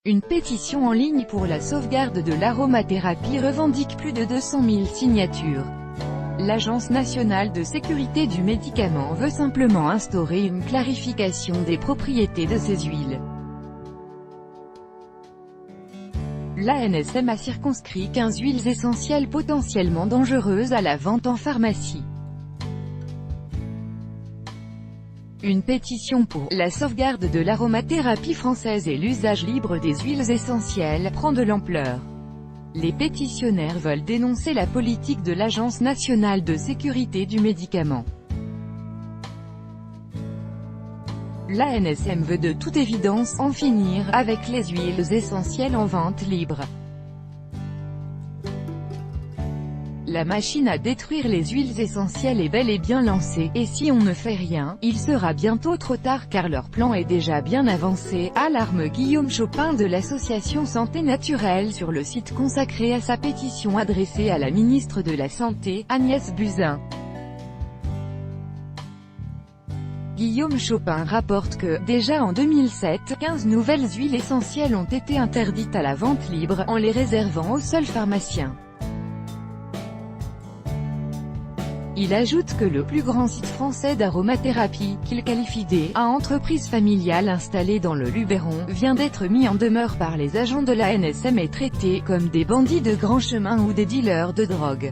Une pétition en ligne pour la sauvegarde de l'aromathérapie revendique plus de 200 000 signatures. L'Agence nationale de sécurité du médicament veut simplement instaurer une clarification des propriétés de ces huiles. L'ANSM a circonscrit 15 huiles essentielles potentiellement dangereuses à la vente en pharmacie. Une pétition pour la sauvegarde de l'aromathérapie française et l'usage libre des huiles essentielles prend de l'ampleur. Les pétitionnaires veulent dénoncer la politique de l'Agence nationale de sécurité du médicament. L'ANSM veut de toute évidence en finir avec les huiles essentielles en vente libre. La machine à détruire les huiles essentielles est bel et bien lancée, et si on ne fait rien, il sera bientôt trop tard car leur plan est déjà bien avancé, alarme Guillaume Chopin de l'association Santé Naturelle sur le site consacré à sa pétition adressée à la ministre de la Santé, Agnès Buzyn. Guillaume Chopin rapporte que, déjà en 2007, 15 nouvelles huiles essentielles ont été interdites à la vente libre, en les réservant aux seuls pharmaciens. Il ajoute que le plus grand site français d'aromathérapie, qu'il qualifie d'entreprise familiale installée dans le Luberon, vient d'être mis en demeure par les agents de l'ANSM et traité comme des bandits de grand chemin ou des dealers de drogue.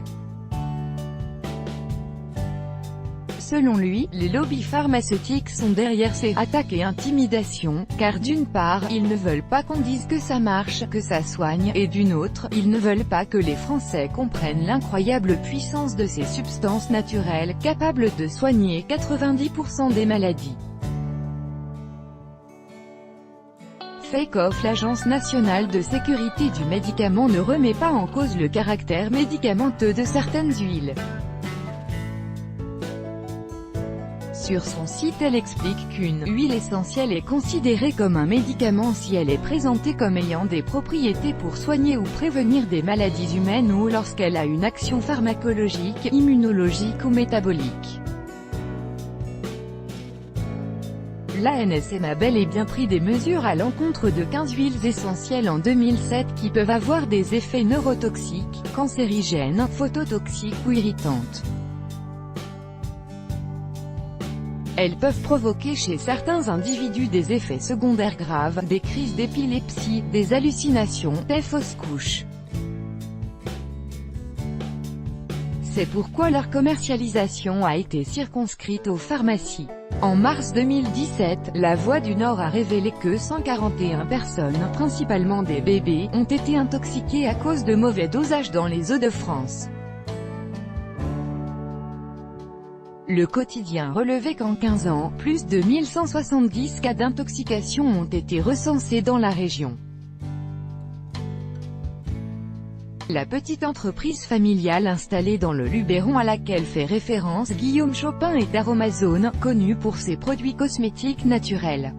Selon lui, les lobbies pharmaceutiques sont derrière ces attaques et intimidations, car d'une part, ils ne veulent pas qu'on dise que ça marche, que ça soigne, et d'une autre, ils ne veulent pas que les Français comprennent l'incroyable puissance de ces substances naturelles, capables de soigner 90% des maladies. Fake Off. L'Agence nationale de sécurité du médicament ne remet pas en cause le caractère médicamenteux de certaines huiles. Sur son site, elle explique qu'une huile essentielle est considérée comme un médicament si elle est présentée comme ayant des propriétés pour soigner ou prévenir des maladies humaines ou lorsqu'elle a une action pharmacologique, immunologique ou métabolique. L'ANSM a bel et bien pris des mesures à l'encontre de 15 huiles essentielles en 2007 qui peuvent avoir des effets neurotoxiques, cancérigènes, phototoxiques ou irritantes. Elles peuvent provoquer chez certains individus des effets secondaires graves, des crises d'épilepsie, des hallucinations, des fausses couches. C'est pourquoi leur commercialisation a été circonscrite aux pharmacies. En mars 2017, La Voix du Nord a révélé que 141 personnes, principalement des bébés, ont été intoxiquées à cause de mauvais dosage dans les eaux de France. Le quotidien relevait qu'en 15 ans, plus de 1170 cas d'intoxication ont été recensés dans la région. La petite entreprise familiale installée dans le Luberon à laquelle fait référence Guillaume Chopin est Aromazone, connue pour ses produits cosmétiques naturels.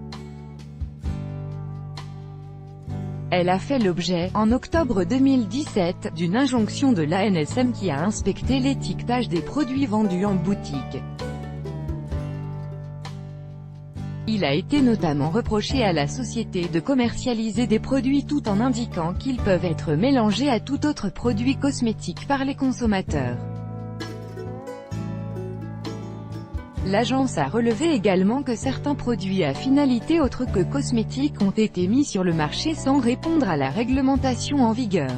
Elle a fait l'objet, en octobre 2017, d'une injonction de l'ANSM qui a inspecté l'étiquetage des produits vendus en boutique. Il a été notamment reproché à la société de commercialiser des produits tout en indiquant qu'ils peuvent être mélangés à tout autre produit cosmétique par les consommateurs. L'agence a relevé également que certains produits à finalité autre que cosmétique ont été mis sur le marché sans répondre à la réglementation en vigueur.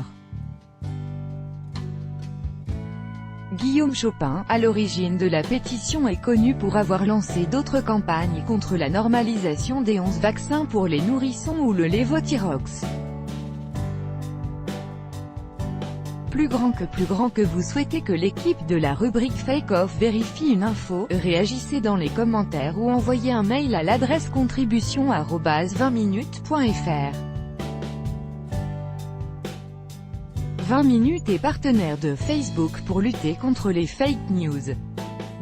Guillaume Chopin, à l'origine de la pétition, est connu pour avoir lancé d'autres campagnes contre la normalisation des 11 vaccins pour les nourrissons ou le Levothyrox. Plus grand que vous souhaitez que l'équipe de la rubrique Fake Off vérifie une info, réagissez dans les commentaires ou envoyez un mail à l'adresse contribution@20minutes.fr. 20 minutes est partenaire de Facebook pour lutter contre les fake news.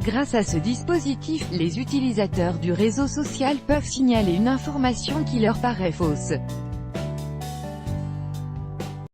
Grâce à ce dispositif, les utilisateurs du réseau social peuvent signaler une information qui leur paraît fausse.